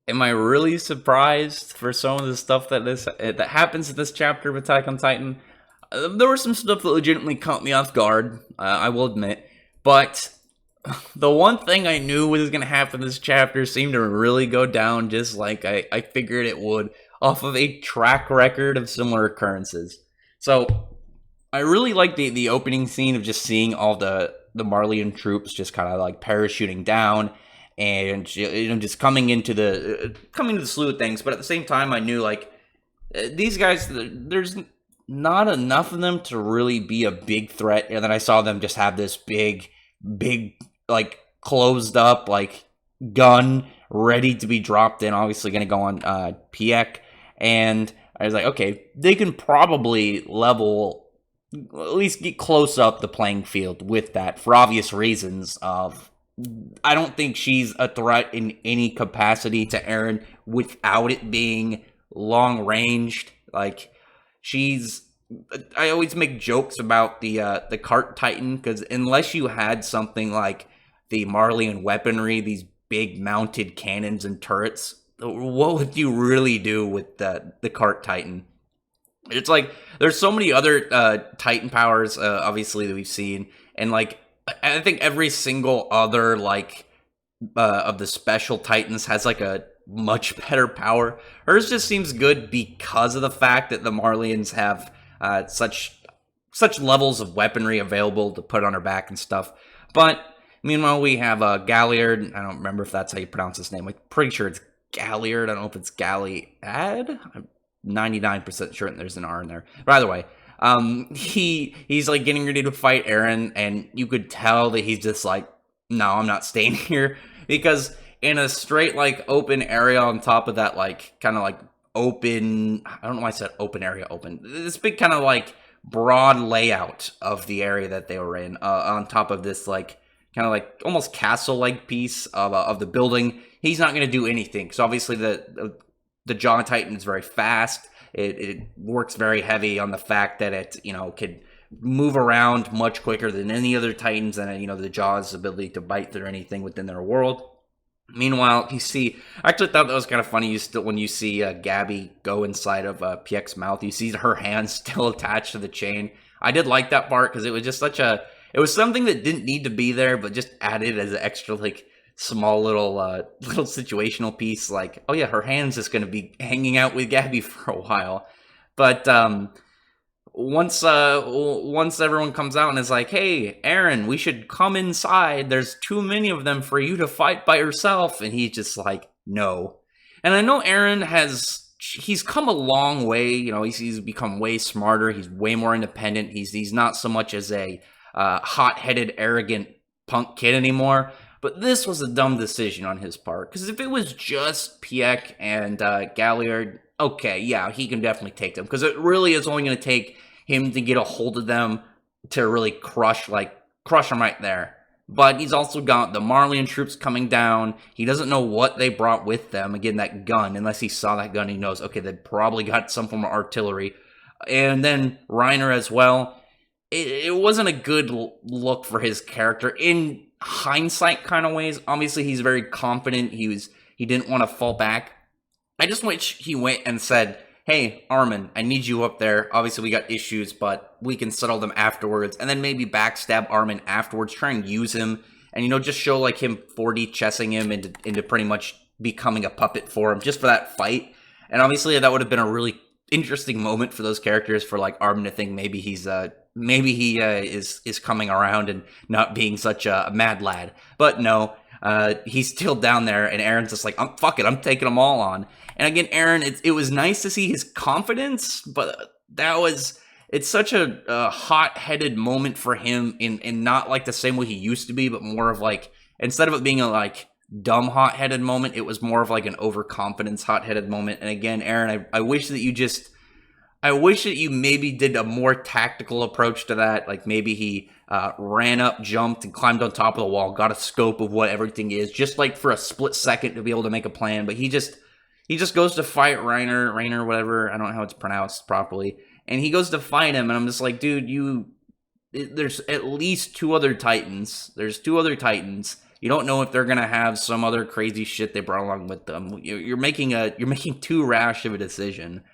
am I really surprised for some of the stuff that happens in this chapter of Attack on Titan? There was some stuff that legitimately caught me off guard. I will admit, but the one thing I knew was going to happen in this chapter seemed to really go down just like I figured it would, off of a track record of similar occurrences. So I really like the opening scene of just seeing all the Marleyan troops just kind of like parachuting down and just coming to the slew of things. But at the same time, I knew like these guys, there's not enough of them to really be a big threat. And then I saw them just have this big like closed up like gun ready to be dropped in. Obviously, going to go on Piek, and I was like, okay, they can probably level, at least get close up the playing field with that for obvious reasons. Of I don't think she's a threat in any capacity to Eren without it being long ranged. Like she's, I always make jokes about the cart titan because unless you had something like the Marleyan weaponry, these big mounted cannons and turrets, what would you really do with the cart titan? It's like there's so many other Titan powers, obviously that we've seen, and like I think every single other like of the special Titans has like a much better power. Hers just seems good because of the fact that the Marleyans have such levels of weaponry available to put on her back and stuff. But meanwhile, we have Galliard. I don't remember if that's how you pronounce his name. I'm pretty sure it's Galliard. I don't know if it's Galliad. I'm 99% sure there's an R in there. But either way, he's like getting ready to fight Eren, and you could tell that he's just like, no, I'm not staying here because in a straight like open area on top of that like kind of like open, I don't know why I said open area open. This big kind of like broad layout of the area that they were in on top of this like kind of like almost castle like piece of the building. He's not going to do anything because obviously the Jaw Titan is very fast. It works very heavy on the fact that it could move around much quicker than any other Titans, and the Jaw's ability to bite through anything within their world. Meanwhile, I actually thought that was kind of funny. When you see Gabby go inside of PX's mouth, you see her hand still attached to the chain. I did like that part because it was just it was something that didn't need to be there, but just added as an extra like small little situational piece. Like, oh yeah, her hand's just going to be hanging out with Gabby for a while. But once everyone comes out and is like, hey, Eren, we should come inside, there's too many of them for you to fight by yourself, and he's just like, no. And I know Eren he's come a long way. He's become way smarter, he's way more independent, he's not so much as a hot-headed arrogant punk kid anymore. But this was a dumb decision on his part, because if it was just Piek and Galliard, okay, yeah, he can definitely take them, because it really is only going to take him to get a hold of them to really crush them right there. But he's also got the Marleyan troops coming down. He doesn't know what they brought with them. Again, that gun, unless he saw that gun, he knows, okay, they probably got some form of artillery. And then Reiner as well. It wasn't a good look for his character in hindsight kind of ways. Obviously, he's very confident. He didn't want to fall back. I just wish he went and said, hey, Armin, I need you up there. Obviously, we got issues, but we can settle them afterwards. And then maybe backstab Armin afterwards, try and use him. And, just show like him 4D chessing him into pretty much becoming a puppet for him just for that fight. And obviously, that would have been a really interesting moment for those characters, for like Armin to think maybe he is coming around and not being such a mad lad. But no, he's still down there, and Eren's just like, fuck it, I'm taking them all on. And again, Eren, it was nice to see his confidence, but it's such a hot-headed moment for him in not like the same way he used to be, but more of like, instead of it being a like dumb hot-headed moment, it was more of like an overconfidence hot-headed moment. And again, Eren, I wish that you maybe did a more tactical approach to that. Like maybe he ran up, jumped, and climbed on top of the wall, got a scope of what everything is, just like for a split second to be able to make a plan. But he just goes to fight Rainer, whatever. I don't know how it's pronounced properly. And he goes to fight him, and I'm just like, dude, there's at least two other Titans. There's two other Titans. You don't know if they're gonna have some other crazy shit they brought along with them. You're making too rash of a decision.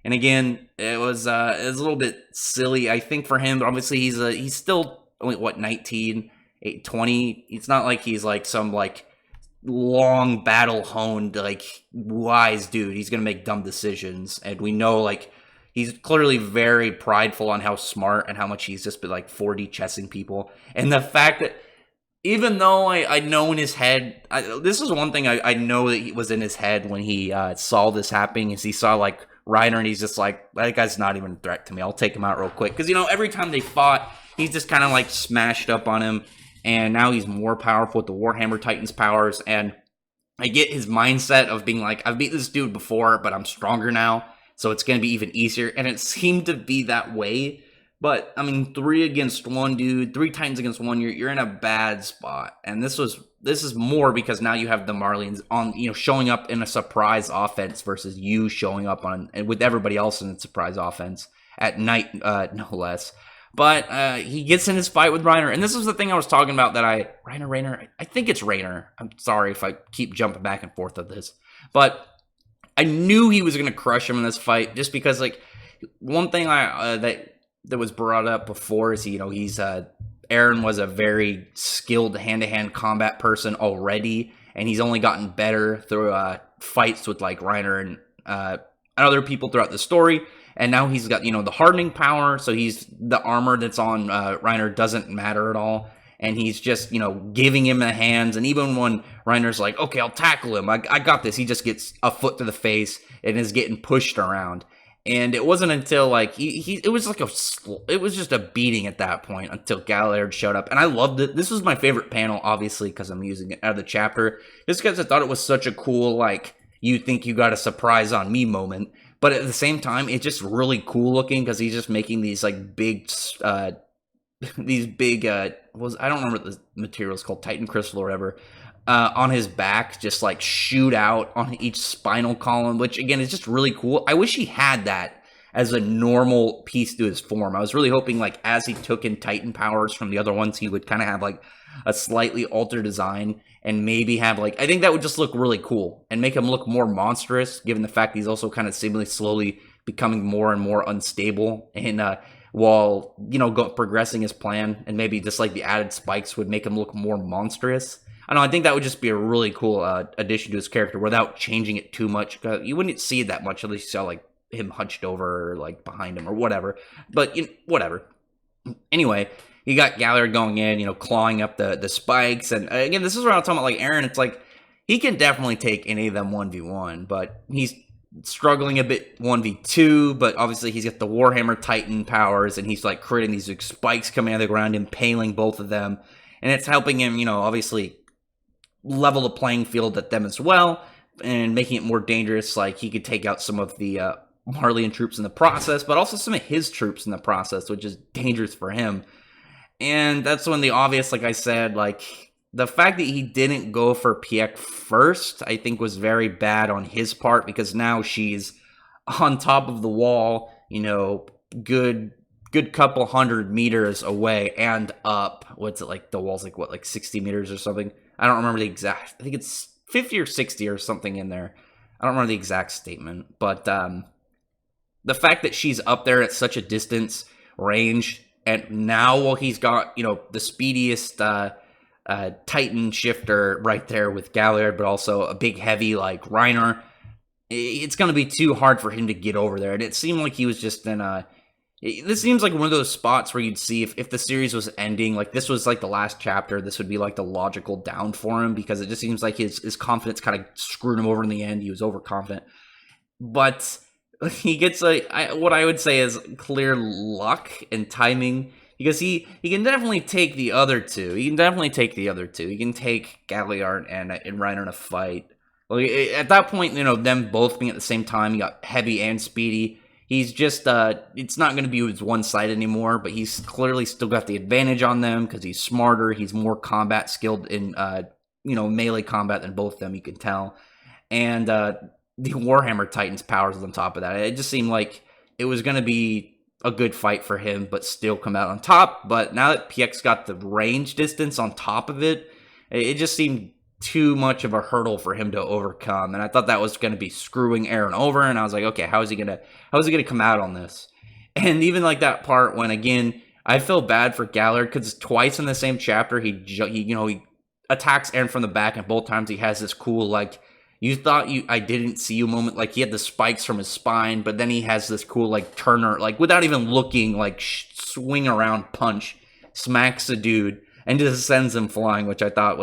And again, it was a little bit silly, I think, for him. Obviously, he's still what 19, 20. It's not like he's like some like long battle honed like wise dude. He's gonna make dumb decisions, and we know like he's clearly very prideful on how smart and how much he's just been like 4D chessing people. And the fact that even though I know in his head, this is one thing I know that he was in his head when he saw this happening, is he saw like Reiner and he's just like, that guy's not even a threat to me. I'll take him out real quick. Because, every time they fought, he's just kind of like smashed up on him. And now he's more powerful with the Warhammer Titan's powers. And I get his mindset of being like, I've beat this dude before, but I'm stronger now. So it's going to be even easier. And it seemed to be that way. But, 3 against 1, dude. 3 Titans against 1, you're in a bad spot. And this is more because now you have the Marlians on, showing up in a surprise offense versus you showing up on, and with everybody else in a surprise offense at night, no less. But he gets in his fight with Reiner. And this is the thing I was talking about that Rainer, I think it's Rainer. I'm sorry if I keep jumping back and forth of this. But I knew he was going to crush him in this fight just because, like, one thing that was brought up before is, Eren was a very skilled hand-to-hand combat person already, and he's only gotten better through fights with, like, Reiner and other people throughout the story. And now he's got, the hardening power, so the armor that's on Reiner doesn't matter at all. And he's just, giving him the hands. And even when Reiner's like, okay, I'll tackle him, I got this, he just gets a foot to the face and is getting pushed around. And it wasn't until, like, it was just a beating at that point until Galliard showed up. And I loved it. This was my favorite panel, obviously, because I'm using it out of the chapter. Just because I thought it was such a cool, like, you think you got a surprise on me moment. But at the same time, it's just really cool looking because he's just making these, like, big, I don't remember what the material is called, Titan Crystal or whatever, on his back, just like shoot out on each spinal column, which again is just really cool. I wish he had that as a normal piece to his form. I was really hoping, like, as he took in Titan powers from the other ones, he would kind of have like a slightly altered design and maybe have like, I think that would just look really cool and make him look more monstrous, given the fact he's also kind of seemingly slowly becoming more and more unstable. And while, progressing his plan, and maybe just like the added spikes would make him look more monstrous. I think that would just be a really cool addition to his character without changing it too much. You wouldn't see it that much unless you saw like him hunched over or like behind him or whatever. But whatever. Anyway, you got Galliard going in, clawing up the spikes. And again, this is where I'm talking about, like, Eren. It's like he can definitely take any of them 1v1, but he's struggling a bit 1v2. But obviously he's got the Warhammer Titan powers, and he's like creating these big spikes coming out of the ground, impaling both of them. And it's helping him, obviously level the playing field at them as well, and making it more dangerous. Like, he could take out some of the Marleyan troops in the process, but also some of his troops in the process, which is dangerous for him. And that's when the obvious, like I said, like, the fact that he didn't go for Pieck first, I think was very bad on his part, because now she's on top of the wall, good couple 100 meters away and up. What's it, like, the wall's like, what, like 60 meters or something? I don't remember the exact, I think it's 50 or 60 or something in there. I don't remember the exact statement, but the fact that she's up there at such a distance range, and now while he's got, the speediest Titan shifter right there with Galliard, but also a big heavy like Reiner, it's going to be too hard for him to get over there. And it seemed like he was just in this seems like one of those spots where you'd see if the series was ending, like this was like the last chapter, this would be like the logical down for him, because it just seems like his confidence kind of screwed him over in the end. He was overconfident. But he gets what I would say is clear luck and timing, because he can definitely take the other two. He can take Galliard and Reiner in a fight. Like, at that point, them both being at the same time, you got heavy and speedy. He's just, it's not going to be his one side anymore, but he's clearly still got the advantage on them because he's smarter. He's more combat skilled in, melee combat than both of them, you can tell. And the Warhammer Titan's powers on top of that. It just seemed like it was going to be a good fight for him, but still come out on top. But now that Pieck's got the range distance on top of it, It just seemed too much of a hurdle for him to overcome, and I thought that was going to be screwing Eren over. And I was like, okay, how is he gonna come out on this? And even like that part when again, I feel bad for Gallard because twice in the same chapter he attacks Eren from the back, and both times he has this cool like you thought I didn't see you moment. Like he had the spikes from his spine, but then he has this cool like turner, like without even looking, like swing around punch, smacks the dude and just sends him flying, which I thought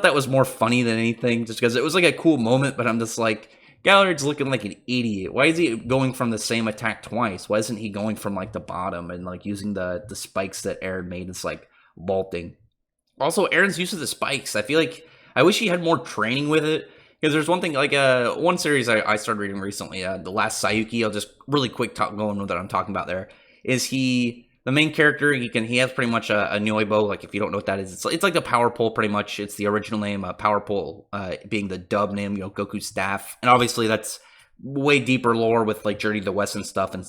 that was more funny than anything, just because it was like a cool moment. But I'm just like, Gallard's looking like an idiot. Why is he going from the same attack twice? Why isn't he going from like the bottom and like using the spikes that Eren made? It's like vaulting. Also, Eren's use of the spikes, I feel like I wish he had more training with it. Because there's one thing, like one series I started reading recently, The Last Sayuki. I'll just really quick talk going with what I'm talking about there. Is the main character? He has pretty much a Nyoibo. Like if you don't know what that is, it's like the power pole pretty much. It's the original name, power pole being the dub name, Goku's staff, and obviously that's way deeper lore with like Journey to the West and stuff, and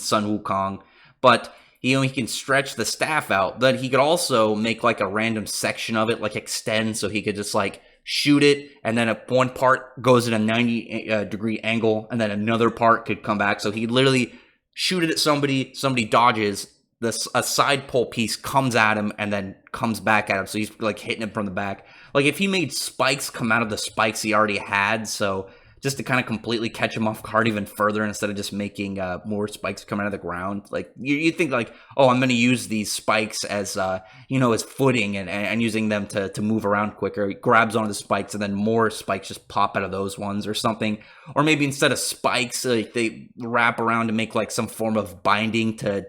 Sun Wukong, but. He can stretch the staff out, but he could also make like a random section of it, like extend, so he could just like shoot it, and then if one part goes at a 90-degree angle, and then another part could come back. So he literally shoot it at somebody dodges, a side pole piece comes at him, and then comes back at him, so he's like hitting him from the back. Like if he made spikes come out of the spikes he already had, so just to kind of completely catch him off guard even further instead of just making more spikes come out of the ground. Like you think like, oh, I'm going to use these spikes as as footing and using them to move around quicker. He grabs onto the spikes and then more spikes just pop out of those ones or something. Or maybe instead of spikes, like they wrap around to make like some form of binding to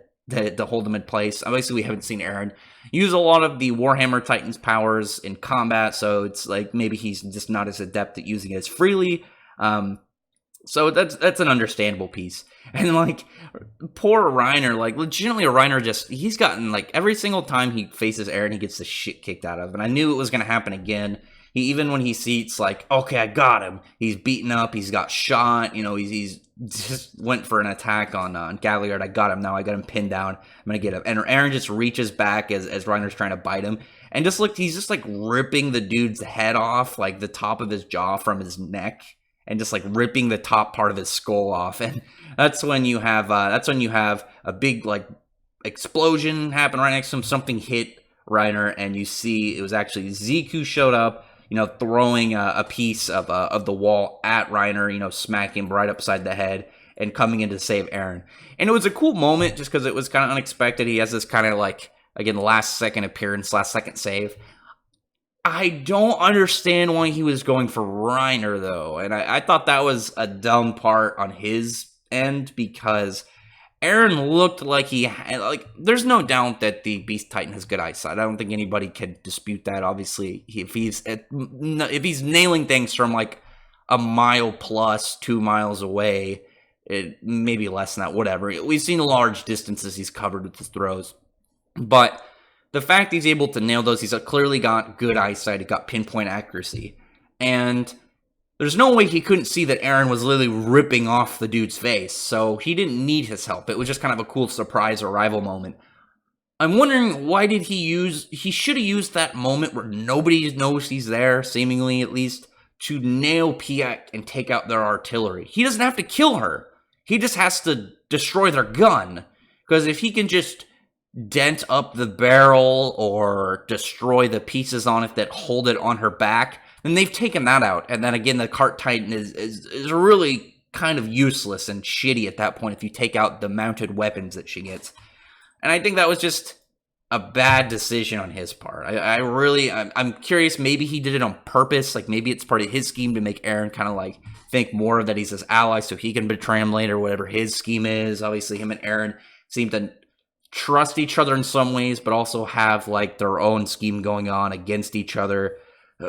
hold them in place. Obviously, we haven't seen Eren use a lot of the Warhammer Titans powers in combat, so it's like maybe he's just not as adept at using it as freely. So that's an understandable piece. And like poor Reiner, like legitimately Reiner he's gotten like every single time he faces Eren, he gets the shit kicked out of. And I knew it was gonna happen again. Even when he sees like, okay, I got him. He's beaten up. He's got shot. He's just went for an attack on Galliard. I got him now. I got him pinned down. I'm gonna get him. And Eren just reaches back as Reiner's trying to bite him, and just look, he's just like ripping the dude's head off, like the top of his jaw from his neck, and just like ripping the top part of his skull off. And that's when you have a big like explosion happen right next to him. Something hit Reiner, and you see it was actually Zeke who showed up, throwing a piece of the wall at Reiner, smacking him right upside the head and coming in to save Eren. And it was a cool moment just because it was kind of unexpected. He has this kind of like, again, last second appearance, last second save. I don't understand why he was going for Reiner, though. And I thought that was a dumb part on his end, because Eren looked like he had, like, there's no doubt that the Beast Titan has good eyesight. I don't think anybody could dispute that. Obviously, if he's nailing things from like a mile plus 2 miles away, maybe less than that, whatever. We've seen large distances he's covered with his throws. But the fact he's able to nail those, he's clearly got good eyesight, he got pinpoint accuracy. And there's no way he couldn't see that Eren was literally ripping off the dude's face, so he didn't need his help. It was just kind of a cool surprise arrival moment. I'm wondering, why did he should have used that moment where nobody knows he's there, seemingly at least, to nail Piak and take out their artillery. He doesn't have to kill her. He just has to destroy their gun. Because if he can just dent up the barrel or destroy the pieces on it that hold it on her back, then they've taken that out. And then again, the Cart Titan is really kind of useless and shitty at that point if you take out the mounted weapons that she gets. And I think that was just a bad decision on his part. I'm curious, maybe he did it on purpose. Like maybe it's part of his scheme to make Eren kind of like think more that he's his ally so he can betray him later, whatever his scheme is. Obviously him and Eren seem to trust each other in some ways, but also have like their own scheme going on against each other.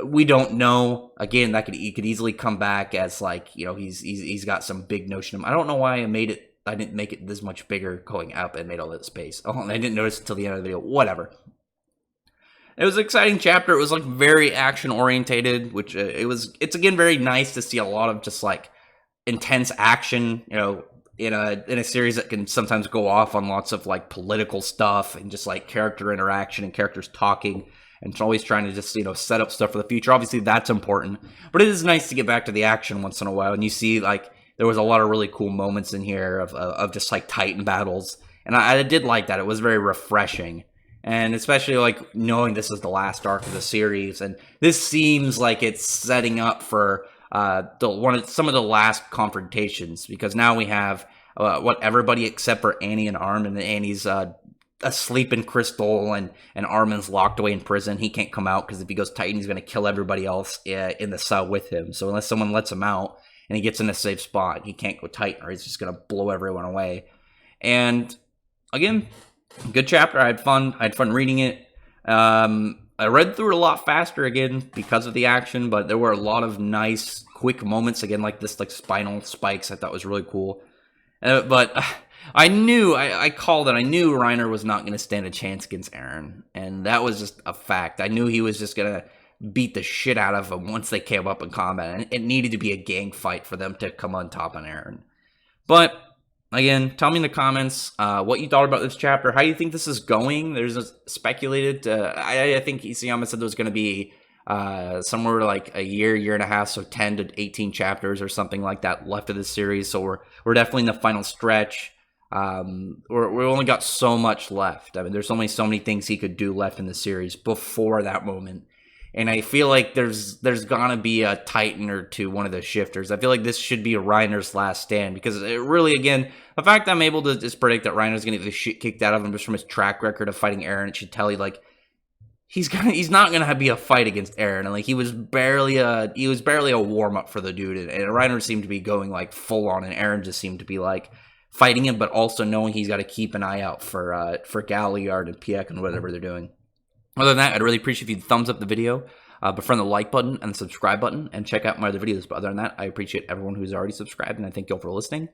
We don't know. Again, he could easily come back as like, he's got some big notion of him. I don't know why I didn't make it this much bigger going up and made all that space. Oh, and I didn't notice until the end of the video. Whatever. It was an exciting chapter. It was like very action orientated, which it's again very nice to see a lot of just like intense action, in a series that can sometimes go off on lots of like political stuff and just like character interaction and characters talking. and always trying to just, set up stuff for the future. Obviously, that's important, but it is nice to get back to the action once in a while, and you see, like, there was a lot of really cool moments in here of just, like, Titan battles, and I did like that. It was very refreshing. And especially, like, knowing this is the last arc of the series, and this seems like it's setting up for some of the last confrontations, because now we have everybody except for Annie and Armin, and Annie's asleep in Crystal, and Armin's locked away in prison. He can't come out because if he goes Titan, he's going to kill everybody else in the cell with him. So unless someone lets him out and he gets in a safe spot, he can't go Titan, or he's just going to blow everyone away. And again, good chapter. I had fun reading it. I read through it a lot faster again because of the action, but there were a lot of nice, quick moments again, like this, like spinal spikes. I thought was really cool. But I called it. I knew Reiner was not going to stand a chance against Eren, and that was just a fact. I knew he was just going to beat the shit out of him once they came up in combat, and it needed to be a gang fight for them to come on top on Eren. But again, tell me in the comments what you thought about this chapter, how you think this is going. There's speculated, I think Isayama said there was going to be somewhere like a year and a half, so 10 to 18 chapters or something like that left of this series. So we're definitely in the final stretch. We only got so much left. I mean, there's only so many things he could do left in the series before that moment. And I feel like there's gonna be a Titan or two, one of the shifters. I feel like this should be Reiner's last stand, because it really, again, the fact that I'm able to just predict that Reiner's gonna get the shit kicked out of him just from his track record of fighting Eren, it should tell you, like, he's not gonna be a fight against Eren. And like, he was barely a warm up for the dude, and Reiner seemed to be going like full on, and Eren just seemed to be like fighting him, but also knowing he's got to keep an eye out for Galliard and Piek and whatever they're doing. Other than that, I'd really appreciate if you thumbs up the video, befriend the like button and the subscribe button, and check out my other videos. But other than that, I appreciate everyone who's already subscribed, and I thank you all for listening.